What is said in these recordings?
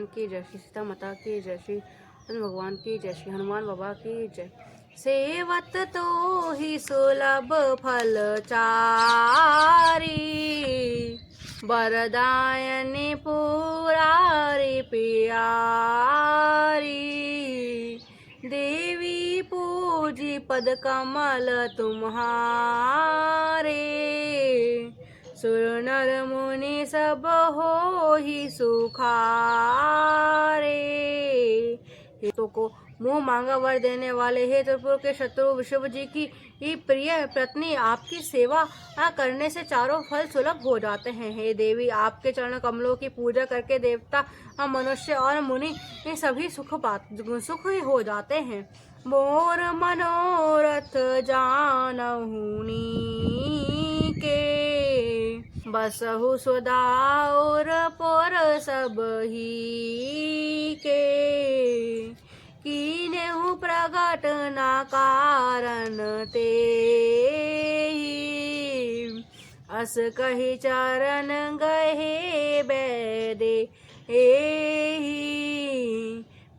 भगवान की जय, श्री सीता माता की जय, श्री राम भगवान की जय, श्री हनुमान बाबा की जय। सेवत तो ही सुलभ फल चारी, वरदायनि पुरारी पियारी। देवी पूजी पद कमल तुम्हारे, सुर नर मुनि सब होहि सुखारे। हेतु को मुँह मांगा वर देने वाले हे त्रिपुर के शत्रु विष्णु जी की प्रिय पत्नी, आपकी सेवा करने से चारों फल सुलभ हो जाते हैं। हे देवी, आपके चरण कमलों की पूजा करके देवता, मनुष्य और मुनि सभी सुख ही हो जाते हैं। मोर मनोरथ जानहु नीके, बसहु सुदाउर पुर सब ही के। कीन्हु प्रगट न कारण तेहि, अस कहि चरण गहे बैदे एहि।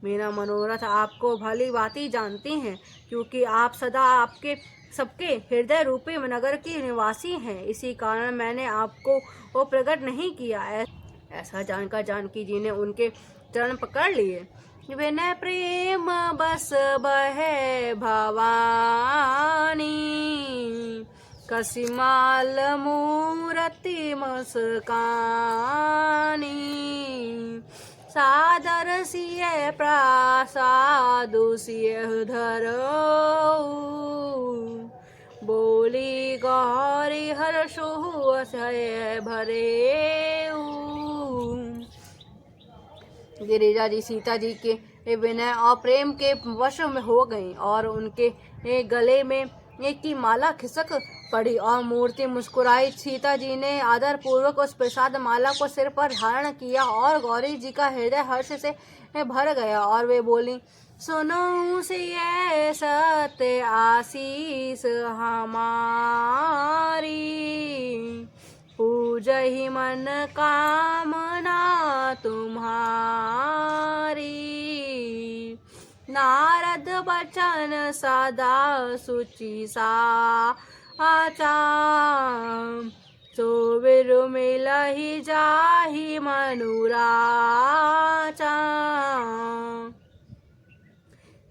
मेरा मनोरथ आपको भली भांति जानती हैं, क्योंकि आप सदा आपके सबके हृदय रूपी नगर की निवासी हैं। इसी कारण मैंने आपको वो प्रकट नहीं किया। ऐसा जानकर जानकी जी ने उनके चरण पकड़ लिए। विनय प्रेम बस बहे भवानी, कसिमाल मूरति मुस्कानी। सादर सिय प्रसादु सिय धरऊ, बोली गौरी हर्षु असह्य भरेऊ। गिरिजा जी सीता जी के विनय और प्रेम के वश में हो गईं और उनके गले में एक की माला खिसक पड़ी और मूर्ति मुस्कुराई। सीता जी ने आदर पूर्वक उस प्रसाद माला को सिर पर धारण किया और गौरी जी का हृदय हर्ष से भर गया और वे बोली, सुनो सिय सत्य आशीष हमारी, पूजहि मन कामना तुम्हारी। नारद बचन सदा सुचि साचा, सो विरु मिलहि जाहि मनुराचा।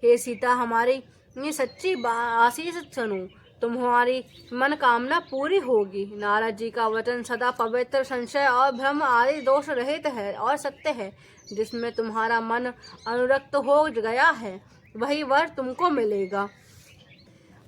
हे सीता, हमारी सच्ची आशीष सुनो, तुम्हारी मनकामना पूरी होगी। नारद जी का वचन सदा पवित्र, संशय और भ्रम आदि दोष रहित है और सत्य है। जिसमें तुम्हारा मन अनुरक्त हो गया है, वही वर तुमको मिलेगा।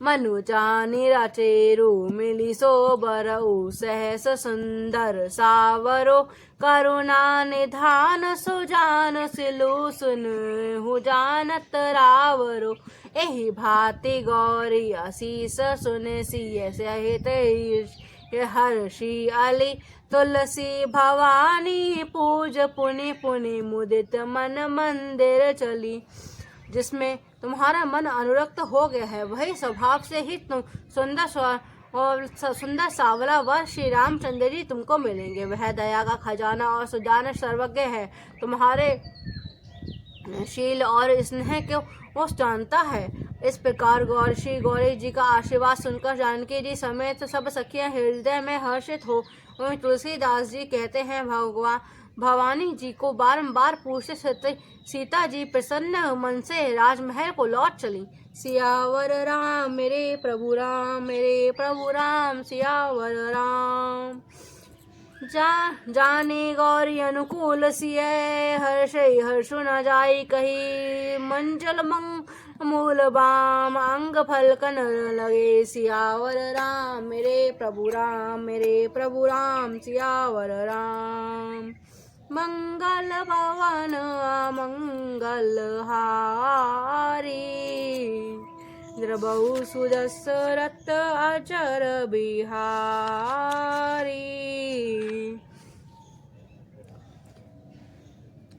मनु जानि रचेरु मिली सोबरऊ, सहस सुंदर सावरो करुणा निधान। सुजान सिलु सुनहु जानत रावरो, एहि भांति गौरी आशीष सुन सिय सहित हर्षि अली। तुलसी भवानी पूज पुनि पुनि मुदित मन मंदिर चली। जिसमें तुम्हारा मन अनुरक्त हो गया है, वही स्वभाव से ही तुम सुंदर सावला वर श्री रामचंद्र जी तुमको मिलेंगे। वह दया का खजाना और सुजान सर्वज्ञ है, तुम्हारे शील और स्नेह को वो जानता है। इस प्रकार श्री गौरी जी का आशीर्वाद सुनकर जानकी जी समेत सब सखियां हृदय में हर्षित हो। तुलसीदास जी कहते हैं, भवानी जी को बारंबार पूछते सीता जी प्रसन्न मन से राजमहल को लौट चली। सियावर राम मेरे प्रभु राम, मेरे प्रभु राम सियावर राम। जाने गौरी अनुकूल सिय, हर्षु न जाई कही। मंजल मूल बाम अंग फलकन लगे। सियावर राम मेरे प्रभु राम, मेरे प्रभु राम सियावर राम। मंगल भवन अमंगल हारी, द्रबहु सुदशरथ अचर बिहारी।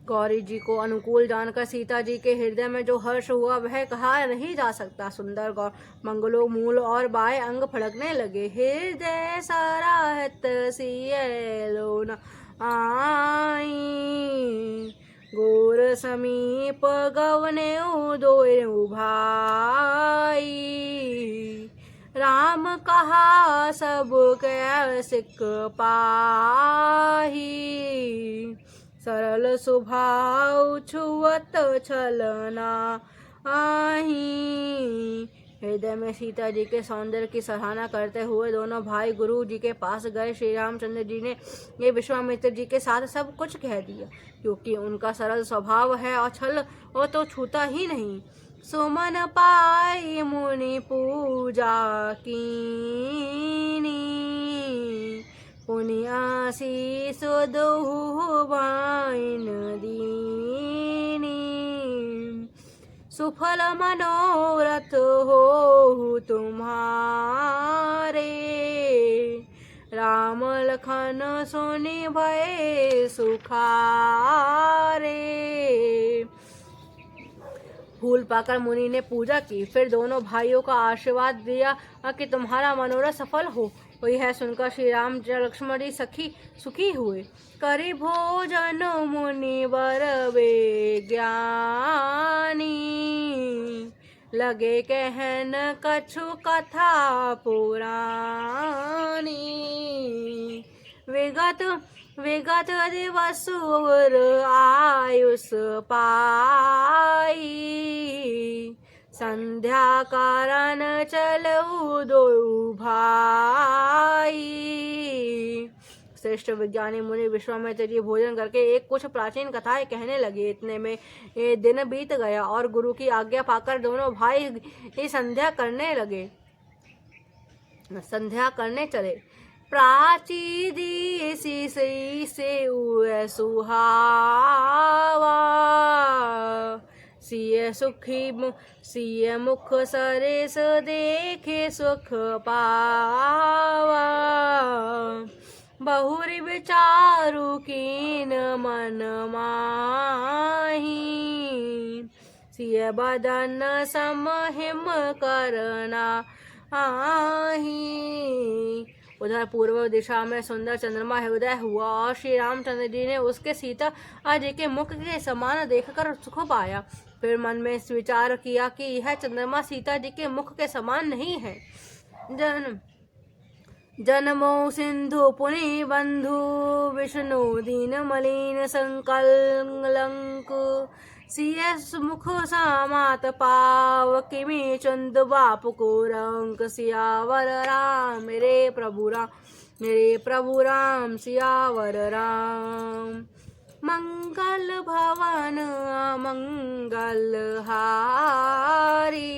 गौरी जी को अनुकूल जानकर सीता जी के हृदय में जो हर्ष हुआ वह कहा नहीं जा सकता। सुंदर मंगलों मूल और बाएं अंग फड़कने लगे। हृदय सराहत सिय लोन आई, समीप गवने दोयु भाई। राम कहा सब कै सिक पाही। सरल स्वभाव छुअत छलना आही। हृदय में सीता जी के सौंदर्य की सराहना करते हुए दोनों भाई गुरु जी के पास गए। श्री रामचंद्र जी ने ये विश्वामित्र जी के साथ सब कुछ कह दिया, क्योंकि उनका सरल स्वभाव है और छल वो तो छूता ही नहीं। सुमन पाई मुनि पूजा कीनी। पुनि आशीष दोहु भाइन दीनी। सुफल मनोरथ हो तुम्हारे। राम लखन सोनि भय सुखारे। फूल पाकर मुनि ने पूजा की, फिर दोनों भाइयों का आशीर्वाद दिया कि तुम्हारा मनोरथ सफल हो। वही है सुनकर श्री राम लक्ष्मण जी सखी सुखी हुए। करी भोजन मुनि वर वे ज्ञानी। लगे कहन कछु कथा पुरानी। विगत दिवस और आयुष पाई। संध्या कारण चलऊ दोयु भाई। श्रेष्ठ विज्ञानी मुनि विश्वामित्र जी भोजन करके एक कुछ प्राचीन कथाएं कहने लगे। इतने में दिन बीत गया और गुरु की आज्ञा पाकर दोनों भाई संध्या करने चले। प्राची दिसी से सुहावा। सिय मुख सरेस देखे सुख पावा। बहुरी विचारु कीन मन माही। सिय बदन सम हिम करना आही। उधर पूर्व दिशा में सुंदर चंद्रमा हृदय हुआ और श्री रामचंद्र जी ने उसके सीता जी के मुख के समान देखकर सुख पाया। फिर मन में इस विचार किया कि यह चंद्रमा सीता जी के मुख के समान नहीं है। जन्मो सिंधु पुनि बंधु। विष्णु दीन मलिन संकलंक। सियस मुख सामात पाव। किमि चंद बाप को रंक। सियावर राम मेरे प्रभु राम सियावर राम। मंगल भवन मंगल हारी।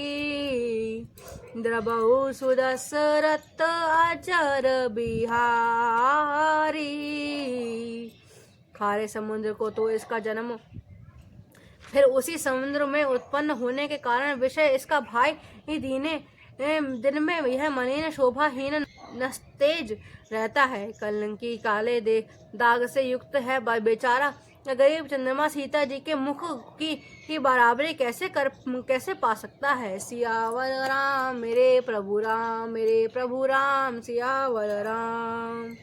द्रबहु सुदशरथ अजर बिहारी। खारे समुद्र को तो इसका जन्म फिर उसी समुद्र में उत्पन्न होने के कारण विषय इसका भाई दिन में यह मलिन शोभाहीन नस्तेज रहता है। कलंकी काले दाग से युक्त है बेचारा गरीब चंद्रमा सीता जी के मुख की बराबरी कैसे पा सकता है। सियावर राम मेरे प्रभु राम सियावर राम।